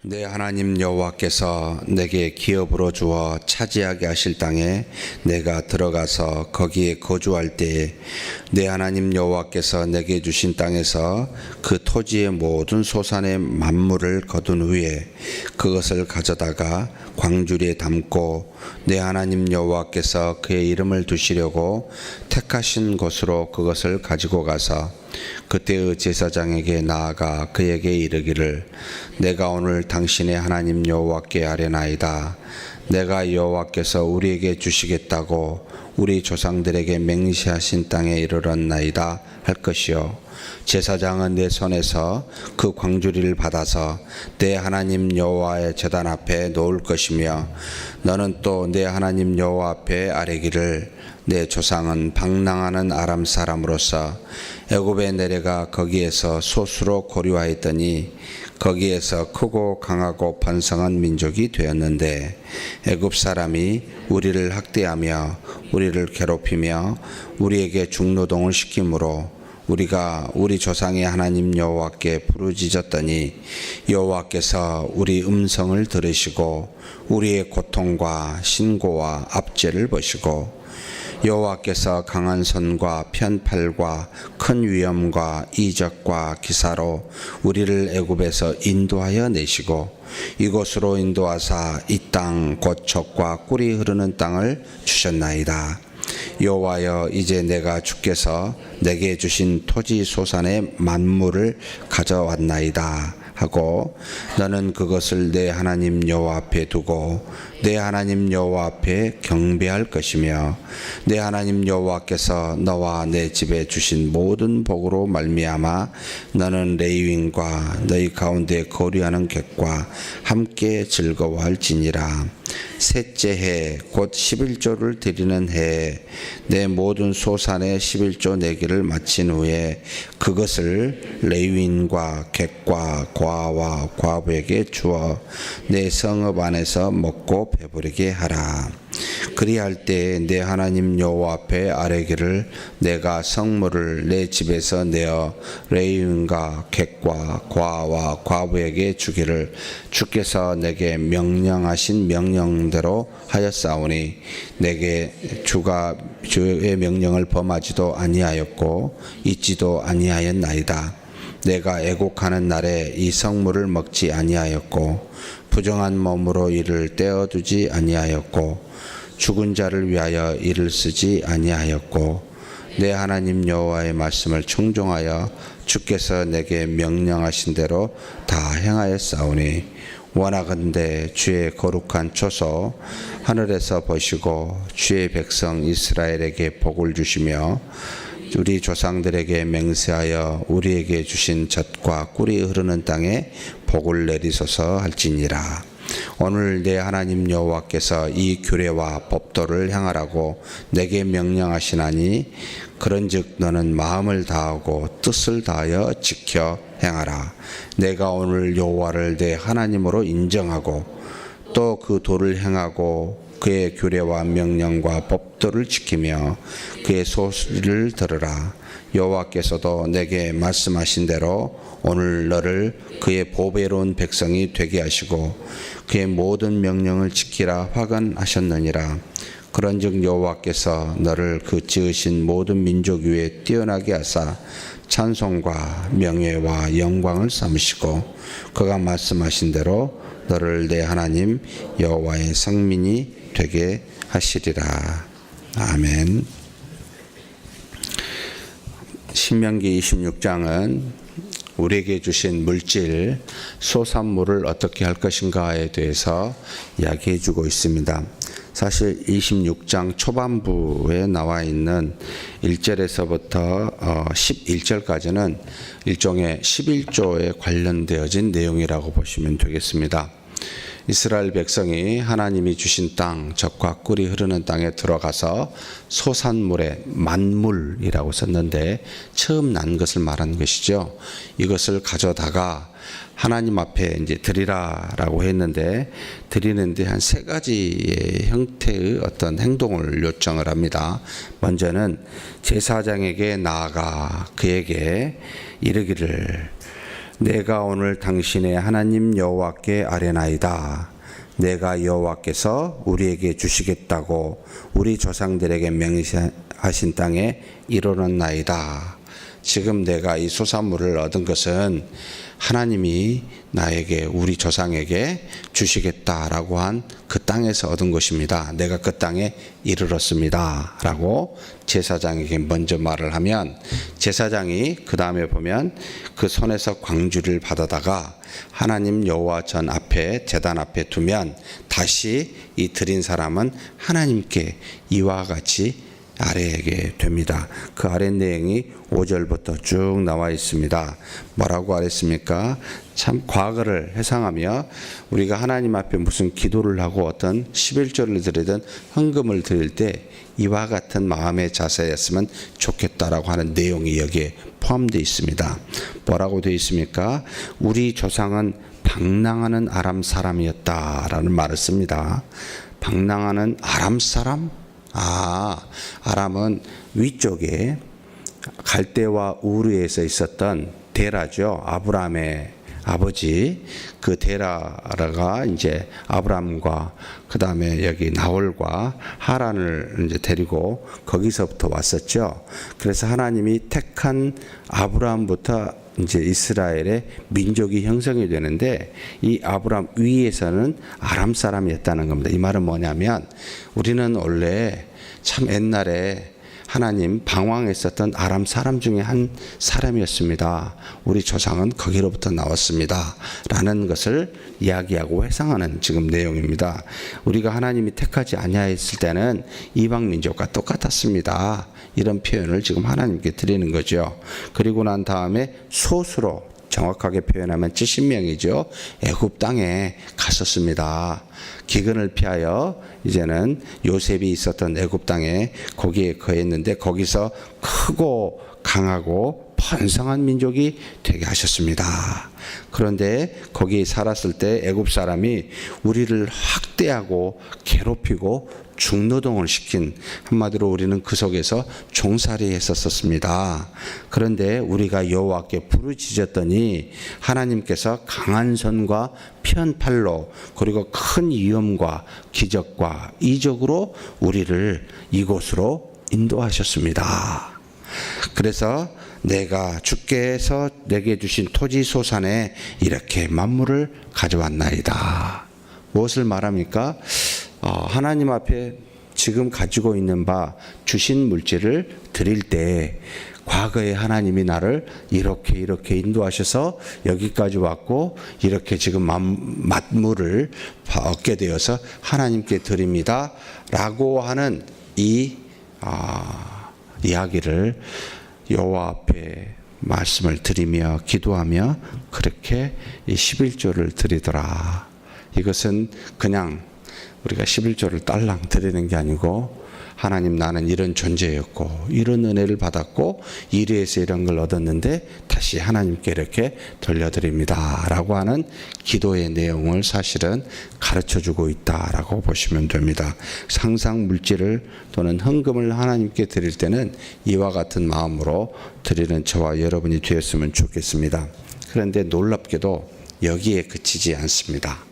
내 하나님 여호와께서 내게 기업으로 주어 차지하게 하실 땅에 내가 들어가서 거기에 거주할 때에 내 하나님 여호와께서 내게 주신 땅에서 그 토지의 모든 소산의 만물을 거둔 후에 그것을 가져다가 광주리에 담고 내 하나님 여호와께서 그의 이름을 두시려고 택하신 곳으로 그것을 가지고 가서 그때의 제사장에게 나아가 그에게 이르기를 내가 오늘 당신의 하나님 여호와께 아뢰나이다. 내가 여호와께서 우리에게 주시겠다고 우리 조상들에게 맹세하신 땅에 이르렀나이다 할 것이요 제사장은 내 손에서 그 광주리를 받아서 내 하나님 여호와의 제단 앞에 놓을 것이며 너는 또 내 하나님 여호와 앞에 아뢰기를 내 조상은 방랑하는 아람 사람으로서 애굽에 내려가 거기에서 소수로 고류하였더니 거기에서 크고 강하고 번성한 민족이 되었는데 애굽 사람이 우리를 학대하며 우리를 괴롭히며 우리에게 중노동을 시키므로 우리가 우리 조상의 하나님 여호와께 부르짖었더니 여호와께서 우리 음성을 들으시고 우리의 고통과 신고와 압제를 보시고 여호와께서 강한 손과 편팔과 큰 위엄과 이적과 기사로 우리를 애굽에서 인도하여 내시고 이곳으로 인도하사 이 땅 곧 젖과 꿀이 흐르는 땅을 주셨나이다. 여호와여 이제 내가 주께서 내게 주신 토지 소산의 만물을 가져왔나이다 하고 너는 그것을 내 하나님 여호와 앞에 두고 내 하나님 여호와 앞에 경배할 것이며 내 하나님 여호와께서 너와 내 집에 주신 모든 복으로 말미암아 너는 레위인과 너희 가운데 거류하는 객과 함께 즐거워할지니라. 셋째 해 곧 11조를 드리는 해에 내 모든 소산의 11조 내기를 마친 후에 그것을 레위인과 객과 과와 과부에게 주어 내 성읍 안에서 먹고 배부르게 하라. 그리할 때에 내 하나님 여호와 앞에 아뢰기를 내가 성물을 내 집에서 내어 레위인과 객과 과와 과부에게 주기를 주께서 내게 명령하신 명령대로 하였사오니 내게 주가 주의 명령을 범하지도 아니하였고 잊지도 아니하였나이다. 내가 애곡하는 날에 이 성물을 먹지 아니하였고 부정한 몸으로 이를 떼어두지 아니하였고 죽은 자를 위하여 이를 쓰지 아니하였고 내 하나님 여호와의 말씀을 청종하여 주께서 내게 명령하신 대로 다 행하였사오니 원하건대 주의 거룩한 초소 하늘에서 보시고 주의 백성 이스라엘에게 복을 주시며 우리 조상들에게 맹세하여 우리에게 주신 젖과 꿀이 흐르는 땅에 복을 내리소서 할지니라. 오늘 내 하나님 여호와께서 이 규례와 법도를 행하라고 내게 명령하시나니 그런즉 너는 마음을 다하고 뜻을 다하여 지켜 행하라. 내가 오늘 여호와를 내 하나님으로 인정하고 또 그 도를 행하고 그의 규례와 명령과 법도를 지키며 그의 소리를 들으라. 여호와께서도 내게 말씀하신 대로 오늘 너를 그의 보배로운 백성이 되게 하시고 그의 모든 명령을 지키라 화관하셨느니라. 그런즉 여호와께서 너를 그 지으신 모든 민족 위에 뛰어나게 하사 찬송과 명예와 영광을 삼으시고 그가 말씀하신 대로 너를 내 하나님 여호와의 성민이 되게 하시리라. 아멘. 신명기 26장은 우리에게 주신 물질, 소산물을 어떻게 할 것인가에 대해서 이야기해 주고 있습니다. 사실 26장 초반부에 나와 있는 1절에서부터 11절까지는 일종의 11조에 관련되어진 내용이라고 보시면 되겠습니다. 이스라엘 백성이 하나님이 주신 땅, 젖과 꿀이 흐르는 땅에 들어가서 소산물의 만물이라고 썼는데 처음 난 것을 말한 것이죠. 이것을 가져다가 하나님 앞에 이제 드리라라고 했는데 드리는데 한 세 가지의 형태의 어떤 행동을 요청을 합니다. 먼저는 제사장에게 나아가 그에게 이르기를 내가 오늘 당신의 하나님 여호와께 아뢰나이다. 내가 여호와께서 우리에게 주시겠다고 우리 조상들에게 명하신 땅에 이르렀나이다. 지금 내가 이 소산물을 얻은 것은 하나님이 나에게, 우리 조상에게 주시겠다라고 한 그 땅에서 얻은 것입니다. 내가 그 땅에 이르렀습니다 라고 제사장에게 먼저 말을 하면, 제사장이 그 다음에 보면 그 손에서 광주를 받아다가 하나님 여호와 전 앞에, 제단 앞에 두면 다시 이 드린 사람은 하나님께 이와 같이 아뢰게 됩니다. 그 아뢰 내용이 5절부터 쭉 나와 있습니다. 뭐라고 아뢰습니까? 참 과거를 회상하며 우리가 하나님 앞에 무슨 기도를 하고 어떤 11조를 드리든 헌금을 드릴 때 이와 같은 마음의 자세였으면 좋겠다라고 하는 내용이 여기에 포함되어 있습니다. 뭐라고 되어 있습니까? 우리 조상은 방랑하는 아람 사람이었다라는 말을 씁니다. 방랑하는 아람 사람? 아람은 위쪽에 갈대와 우르에서 있었던 데라죠. 아브라함의 아버지, 그 데라가 이제 아브라함과 그 다음에 여기 나홀과 하란을 이제 데리고 거기서부터 왔었죠. 그래서 하나님이 택한 아브라함부터 이제 이스라엘의 민족이 형성이 되는데, 이 아브라함 위에서는 아람 사람이었다는 겁니다. 이 말은 뭐냐면, 우리는 원래 참 옛날에 하나님 방황했었던 아람 사람 중에 한 사람이었습니다. 우리 조상은 거기로부터 나왔습니다 라는 것을 이야기하고 회상하는 지금 내용입니다. 우리가 하나님이 택하지 아니하였을 때는 이방 민족과 똑같았습니다. 이런 표현을 지금 하나님께 드리는 거죠. 그리고 난 다음에 소수로, 정확하게 표현하면 70명이죠. 애굽 땅에 갔었습니다. 기근을 피하여 이제는 요셉이 있었던 애굽 땅에 거기에 거했는데, 거기서 크고 강하고 번성한 민족이 되게 하셨습니다. 그런데 거기 살았을 때 애굽 사람이 우리를 학대하고 괴롭히고 중노동을 시킨, 한마디로 우리는 그 속에서 종살이 했었습니다. 그런데 우리가 여호와께 부르짖었더니 하나님께서 강한 손과 편 팔로, 그리고 큰 위엄과 기적과 이적으로 우리를 이곳으로 인도하셨습니다. 그래서 내가 주께서 내게 주신 토지 소산에 이렇게 만물을 가져왔나이다. 무엇을 말합니까? 하나님 앞에 지금 가지고 있는 바 주신 물질을 드릴 때, 과거에 하나님이 나를 이렇게 인도하셔서 여기까지 왔고, 이렇게 지금 만물을 얻게 되어서 하나님께 드립니다 라고 하는 이 이야기를 여호와 앞에 말씀을 드리며 기도하며 그렇게 이 11조를 드리더라. 이것은 그냥 우리가 11조를 딸랑 드리는 게 아니고, 하나님, 나는 이런 존재였고 이런 은혜를 받았고 이래서 이런 걸 얻었는데 다시 하나님께 이렇게 돌려드립니다 라고 하는 기도의 내용을 사실은 가르쳐주고 있다라고 보시면 됩니다. 상상 물질을 또는 헌금을 하나님께 드릴 때는 이와 같은 마음으로 드리는 저와 여러분이 되었으면 좋겠습니다. 그런데 놀랍게도 여기에 그치지 않습니다.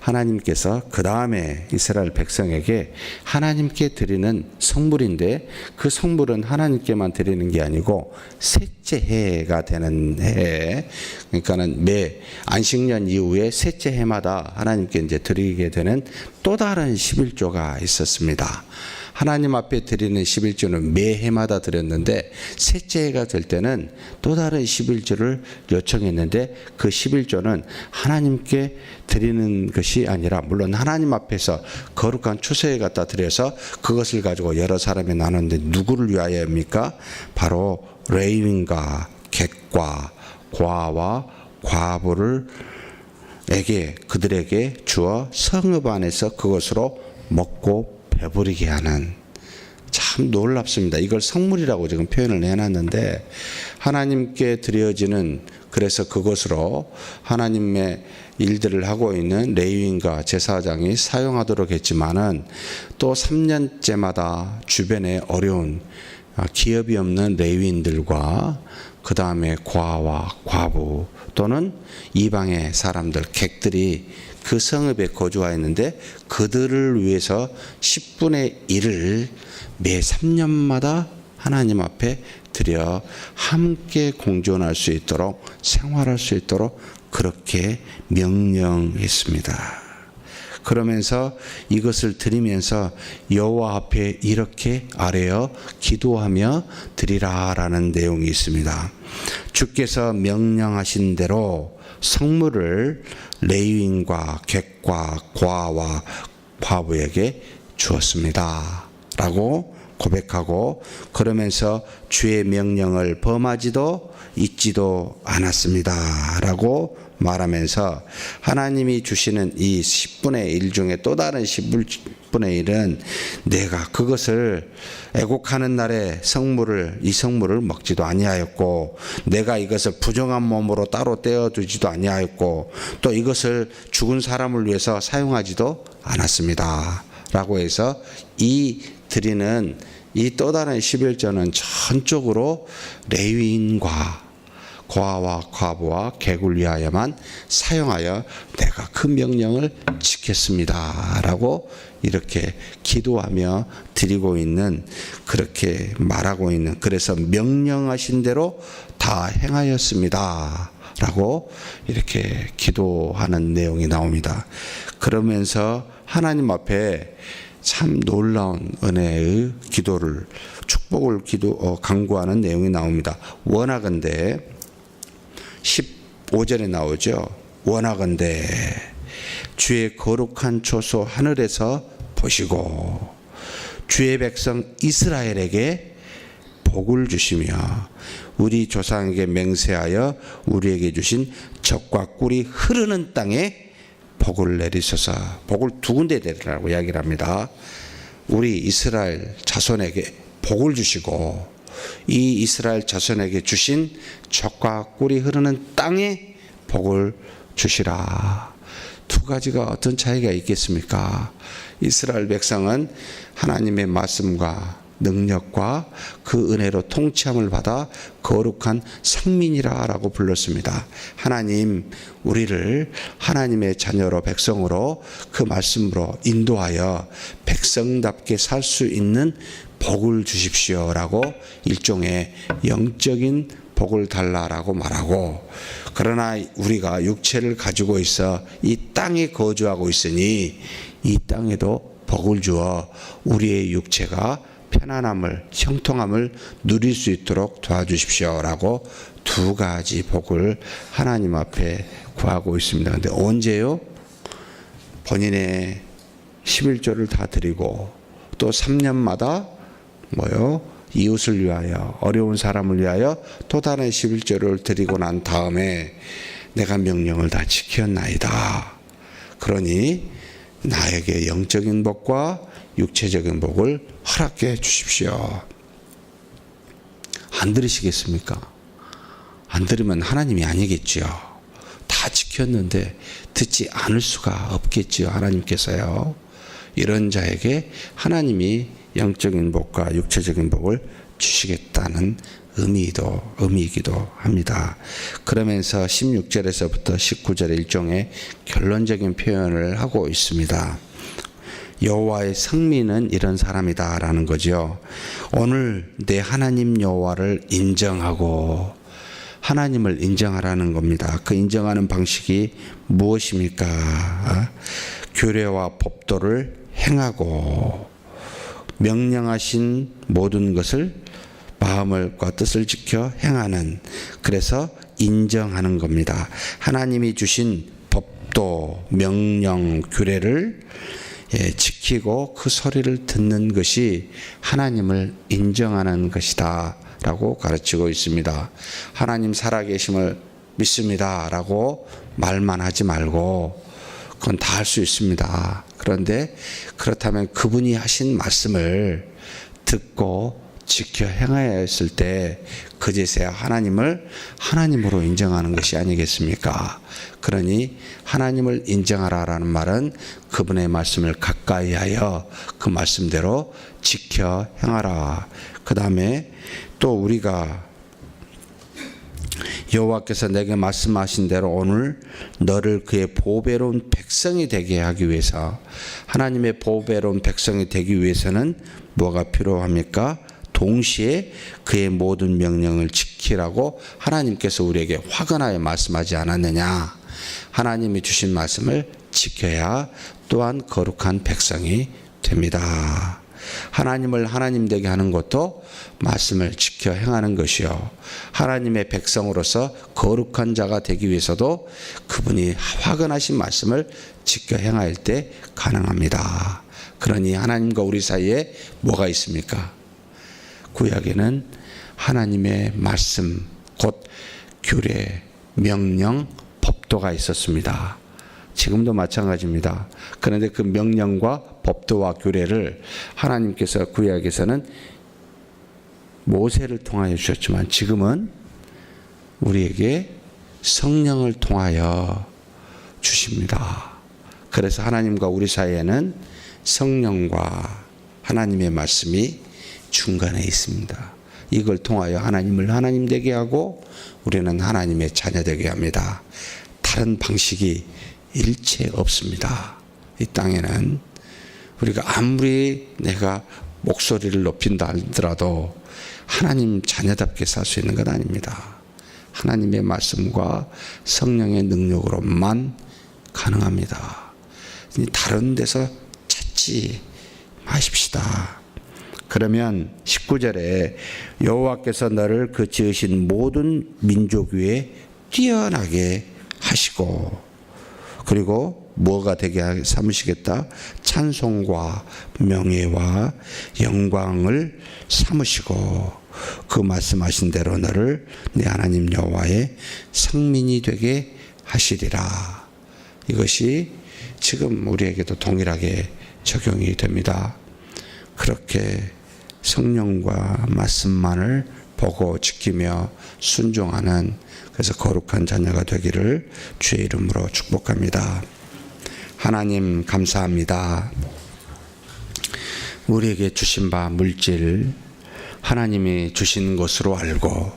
하나님께서 그 다음에 이스라엘 백성에게 하나님께 드리는 성물인데, 그 성물은 하나님께만 드리는 게 아니고 셋째 해가 되는 해, 그러니까는 매 안식년 이후에 셋째 해마다 하나님께 이제 드리게 되는 또 다른 11조가 있었습니다. 하나님 앞에 드리는 11조는 매 해마다 드렸는데, 셋째 해가 될 때는 또 다른 11조를 요청했는데, 그 11조는 하나님께 드리는 것이 아니라, 물론 하나님 앞에서 거룩한 추수에 갖다 드려서 그것을 가지고 여러 사람이 나눴는데, 누구를 위하여입니까? 바로 레위인과 객과 고아와 과부를 그들에게 주어 성읍 안에서 그것으로 먹고 배부리게 하는, 참 놀랍습니다. 이걸 성물이라고 지금 표현을 해놨는데, 하나님께 드려지는, 그래서 그것으로 하나님의 일들을 하고 있는 레위인과 제사장이 사용하도록 했지만은, 또 3년째마다 주변에 어려운 기업이 없는 레위인들과 그 다음에 고아와 과부, 또는 이방의 사람들, 객들이 그 성읍에 거주하였는데 그들을 위해서 10분의 1을 매 3년마다 하나님 앞에 드려 함께 공존할 수 있도록, 생활할 수 있도록 그렇게 명령했습니다. 그러면서 이것을 드리면서 여호와 앞에 이렇게 아뢰어 기도하며 드리라라는 내용이 있습니다. 주께서 명령하신 대로 성물을 레위인과 객과 고아와 과부에게 주었습니다 라고 고백하고, 그러면서 주의 명령을 범하지도 잊지도 않았습니다 라고 말하면서 하나님이 주시는 이 10분의 1 중에 또 다른 10분의 1은 내가 그것을 애곡하는 날에 이 성물을 먹지도 아니하였고, 내가 이것을 부정한 몸으로 따로 떼어두지도 아니하였고, 또 이것을 죽은 사람을 위해서 사용하지도 않았습니다 라고 해서 이 드리는 이 또 다른 11조는 전적으로 레위인과 고아와 과부와 객을 위하여만 사용하여 내가 그 명령을 지켰습니다 라고 이렇게 기도하며 드리고 있는, 그렇게 말하고 있는, 그래서 명령하신 대로 다 행하였습니다 라고 이렇게 기도하는 내용이 나옵니다. 그러면서 하나님 앞에 참 놀라운 은혜의 기도를, 축복을 간구하는 내용이 나옵니다. 원하건대 15절에 나오죠. 원하건대 주의 거룩한 초소 하늘에서 보시고 주의 백성 이스라엘에게 복을 주시며 우리 조상에게 맹세하여 우리에게 주신 젖과 꿀이 흐르는 땅에 복을 내리소서. 복을 두 군데 내리라고 이야기를 합니다. 우리 이스라엘 자손에게 복을 주시고 이 이스라엘 자손에게 주신 젖과 꿀이 흐르는 땅에 복을 주시라. 두 가지가 어떤 차이가 있겠습니까? 이스라엘 백성은 하나님의 말씀과 능력과 그 은혜로 통치함을 받아 거룩한 성민이라고 불렀습니다. 하나님, 우리를 하나님의 자녀로, 백성으로 그 말씀으로 인도하여 백성답게 살 수 있는 복을 주십시오라고 일종의 영적인 복을 달라라고 말하고, 그러나 우리가 육체를 가지고 있어 이 땅에 거주하고 있으니 이 땅에도 복을 주어 우리의 육체가 편안함을, 형통함을 누릴 수 있도록 도와주십시오라고 두 가지 복을 하나님 앞에 구하고 있습니다. 그런데 언제요? 본인의 11조를 다 드리고 또 3년마다 이웃을 위하여, 어려운 사람을 위하여 또 다른 11조를 드리고 난 다음에 내가 명령을 다 지켰나이다. 그러니 나에게 영적인 복과 육체적인 복을 허락해 주십시오. 안 들으시겠습니까? 안 들으면 하나님이 아니겠지요. 다 지켰는데 듣지 않을 수가 없겠지요. 하나님께서요. 이런 자에게 하나님이 영적인 복과 육체적인 복을 주시겠다는 의미이기도 합니다. 그러면서 16절에서부터 19절의 일종의 결론적인 표현을 하고 있습니다. 여호와의 성민은 이런 사람이다라는 거죠. 오늘 내 하나님 여호와를 인정하고 하나님을 인정하라는 겁니다. 그 인정하는 방식이 무엇입니까? 규례와 법도를 행하고 명령하신 모든 것을 마음과 뜻을 지켜 행하는, 그래서 인정하는 겁니다. 하나님이 주신 법도, 명령, 규례를 지키고 그 소리를 듣는 것이 하나님을 인정하는 것이다 라고 가르치고 있습니다. 하나님 살아계심을 믿습니다 라고 말만 하지 말고 그건 다 할 수 있습니다. 그런데 그렇다면 그분이 하신 말씀을 듣고 지켜 행하여 했을 때 그제서야 하나님을 하나님으로 인정하는 것이 아니겠습니까? 그러니 하나님을 인정하라라는 말은 그분의 말씀을 가까이 하여 그 말씀대로 지켜 행하라. 그 다음에 또 우리가 여호와께서 내게 말씀하신 대로 오늘 너를 그의 보배로운 백성이 되게 하기 위해서, 하나님의 보배로운 백성이 되기 위해서는 뭐가 필요합니까? 동시에 그의 모든 명령을 지키라고 하나님께서 우리에게 화끈하게 말씀하지 않았느냐? 하나님이 주신 말씀을 지켜야 또한 거룩한 백성이 됩니다. 하나님을 하나님 되게 하는 것도 말씀을 지켜 행하는 것이요, 하나님의 백성으로서 거룩한 자가 되기 위해서도 그분이 화근하신 말씀을 지켜 행할 때 가능합니다. 그러니 하나님과 우리 사이에 뭐가 있습니까? 구약에는 하나님의 말씀, 곧 규례, 명령, 법도가 있었습니다. 지금도 마찬가지입니다. 그런데 그 명령과 법도와 규례를 하나님께서 구약에서는 모세를 통하여 주셨지만, 지금은 우리에게 성령을 통하여 주십니다. 그래서 하나님과 우리 사이에는 성령과 하나님의 말씀이 중간에 있습니다. 이걸 통하여 하나님을 하나님 되게 하고 우리는 하나님의 자녀 되게 합니다. 다른 방식이 일체 없습니다. 이 땅에는 우리가 아무리 내가 목소리를 높인다 하더라도 하나님 자녀답게 살 수 있는 건 아닙니다. 하나님의 말씀과 성령의 능력으로만 가능합니다. 다른 데서 찾지 마십시다. 그러면 19절에 여호와께서 너를 그 지으신 모든 민족 위에 뛰어나게 하시고, 그리고 뭐가 되게 삼으시겠다? 찬송과 명예와 영광을 삼으시고 그 말씀하신 대로 너를 내 하나님 여호와의 성민이 되게 하시리라. 이것이 지금 우리에게도 동일하게 적용이 됩니다. 그렇게 성령과 말씀만을 보고 지키며 순종하는, 그래서 거룩한 자녀가 되기를 주의 이름으로 축복합니다. 하나님 감사합니다. 우리에게 주신 바 물질, 하나님이 주신 것으로 알고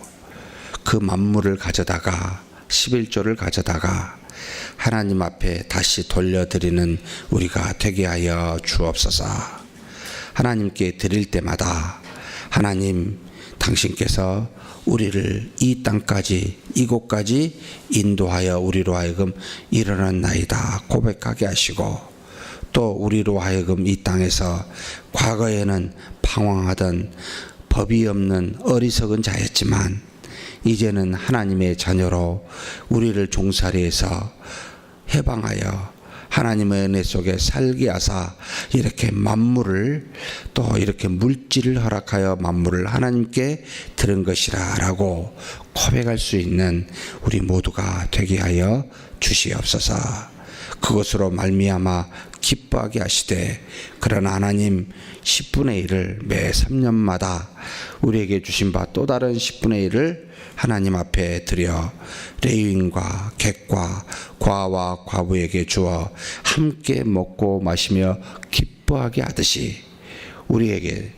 그 만물을 가져다가 11조를 가져다가 하나님 앞에 다시 돌려드리는 우리가 되게 하여 주옵소서. 하나님께 드릴 때마다 하나님 당신께서 우리를 이 땅까지, 이곳까지 인도하여 우리로 하여금 일어났나이다 고백하게 하시고, 또 우리로 하여금 이 땅에서 과거에는 방황하던 법이 없는 어리석은 자였지만 이제는 하나님의 자녀로 우리를 종살이해서 해방하여 하나님의 은혜 속에 살게 하사 이렇게 만물을, 또 이렇게 물질을 허락하여 만물을 하나님께 드린 것이라 라고 고백할 수 있는 우리 모두가 되게 하여 주시옵소서. 그것으로 말미암아 기뻐하게 하시되, 그러나 하나님 10분의 1을 매 3년마다 우리에게 주신 바 또 다른 10분의 1을 하나님 앞에 드려 레위인과 객과 과와 과부에게 주어 함께 먹고 마시며 기뻐하게 하듯이 우리에게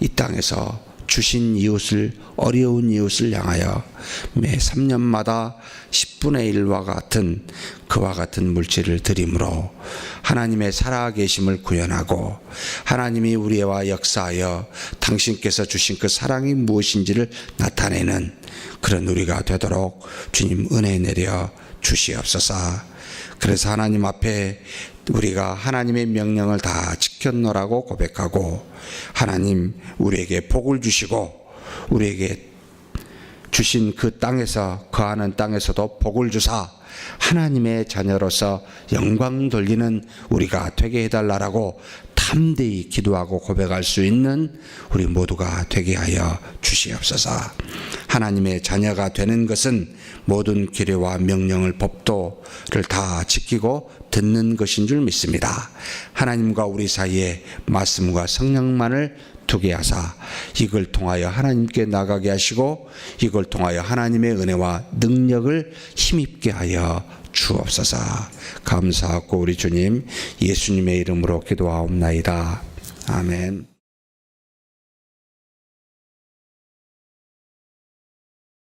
이 땅에서 주신 이웃을, 어려운 이웃을 향하여 매 3년마다 10분의 1과 같은 그와 같은 물질을 드림으로 하나님의 살아계심을 구현하고 하나님이 우리와 역사하여 당신께서 주신 그 사랑이 무엇인지를 나타내는 그런 우리가 되도록 주님 은혜 내려 주시옵소서. 그래서 하나님 앞에 우리가 하나님의 명령을 다 지켰노라고 고백하고, 하나님 우리에게 복을 주시고 우리에게 주신 그 땅에서, 거하는 땅에서도 복을 주사 하나님의 자녀로서 영광 돌리는 우리가 되게 해달라고 담대히 기도하고 고백할 수 있는 우리 모두가 되게 하여 주시옵소서. 하나님의 자녀가 되는 것은 모든 규례와 명령을, 법도를 다 지키고 듣는 것인 줄 믿습니다. 하나님과 우리 사이에 말씀과 성령만을 두게 하사 이걸 통하여 하나님께 나가게 하시고 이걸 통하여 하나님의 은혜와 능력을 힘입게 하여 주옵소서. 감사하고 우리 주님 예수님의 이름으로 기도하옵나이다. 아멘.